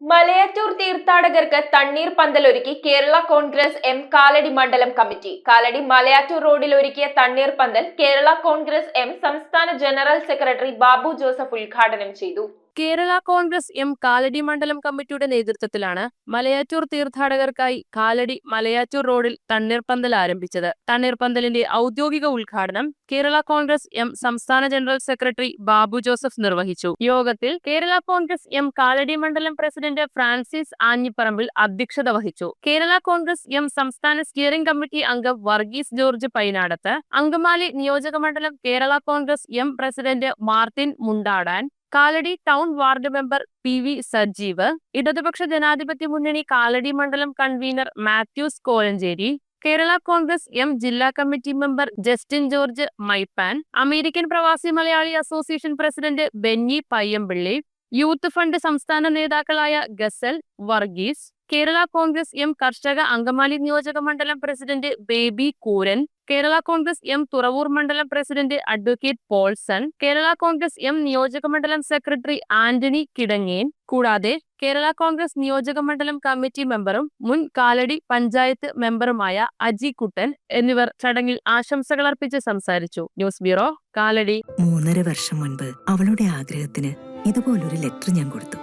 മലയാറ്റൂർ തീർത്ഥാടകർക്ക് തണ്ണീർ പന്തലൊരുക്കി കേരള കോൺഗ്രസ് എം കാലടി മണ്ഡലം കമ്മിറ്റി. കാലടി മലയാറ്റൂർ റോഡിൽ ഒരുക്കിയ തണ്ണീർ പന്തൽ കേരള കോൺഗ്രസ് എം സംസ്ഥാന ജനറൽ സെക്രട്ടറി ബാബു ജോസഫ് ഉദ്ഘാടനം ചെയ്തു. കേരള കോൺഗ്രസ് എം കാലടി മണ്ഡലം കമ്മിറ്റിയുടെ നേതൃത്വത്തിലാണ് മലയാറ്റൂർ തീർത്ഥാടകർക്കായി കാലടി മലയാറ്റൂർ റോഡിൽ തണ്ണീർപന്തൽ ആരംഭിച്ചത്. തണ്ണീർപന്തലിന്റെ ഔദ്യോഗിക ഉദ്ഘാടനം കേരള കോൺഗ്രസ് എം സംസ്ഥാന ജനറൽ സെക്രട്ടറി ബാബു ജോസഫ് നിർവഹിച്ചു. യോഗത്തിൽ കേരള കോൺഗ്രസ് എം കാലടി മണ്ഡലം പ്രസിഡന്റ് ഫ്രാൻസിസ് ആഞ്ഞിപ്പറമ്പിൽ അധ്യക്ഷത വഹിച്ചു. കേരള കോൺഗ്രസ് എം സംസ്ഥാന സ്റ്റിയറിംഗ് കമ്മിറ്റി അംഗം വർഗീസ് ജോർജ് പൈനാടത്ത്, അങ്കമാലി നിയോജക മണ്ഡലം Kerala Congress M president Martin Mundadan, Kalady town ward member PV Sajeev, ഇടതുപക്ഷ ജനാധിപത്യ മുന്നണി കാലടി മണ്ഡലം കൺവീനർ മാത്യൂസ് കോലഞ്ചേരി, കേരള കോൺഗ്രസ് എം ജില്ലാ committee member Justin George Maippan, American പ്രവാസി Malayali association president Benny Payyampilly, youth front സംസ്ഥാന നേതാക്കളായ ഗസൽ, വർഗീസ്, കേരള കോൺഗ്രസ് എം കർഷക അങ്കമാലി നിയോജക മണ്ഡലം പ്രസിഡന്റ് ബേബി കൂരൻ, കേരള കോൺഗ്രസ് എം തുറവൂർ മണ്ഡലം president advocate Paulson, Kerala Congress M നിയോജക മണ്ഡലം സെക്രട്ടറി ആന്റണി കിടങ്ങേൻ, കൂടാതെ കേരള കോൺഗ്രസ് നിയോജക മണ്ഡലം കമ്മിറ്റി മെമ്പറും മുൻ കാലടി പഞ്ചായത്ത് മെമ്പറുമായ അജി കുട്ടൻ എന്നിവർ ചടങ്ങിൽ ആശംസകൾ അർപ്പിച്ച് സംസാരിച്ചു. News bureau, Kalady. 3.5 വർഷം മുൻപ് അവളുടെ ആഗ്രഹത്തിന് ഇതുപോലൊരു ലെറ്റർ ഞാൻ കൊടുത്തു.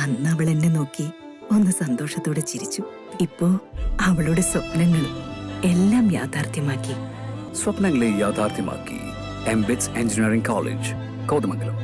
അന്ന് അവൾ എന്നെ നോക്കി ഒന്ന് സന്തോഷത്തോടെ ചിരിച്ചു. ഇപ്പോ അവളുടെ സ്വപ്നങ്ങളും എല്ലാം യാഥാർത്ഥ്യമാക്കി. സ്വപ്നങ്ങളെ യാഥാർത്ഥ്യമാക്കി MBITS എഞ്ചിനീയറിംഗ് കോളേജ്, കോതമംഗലം.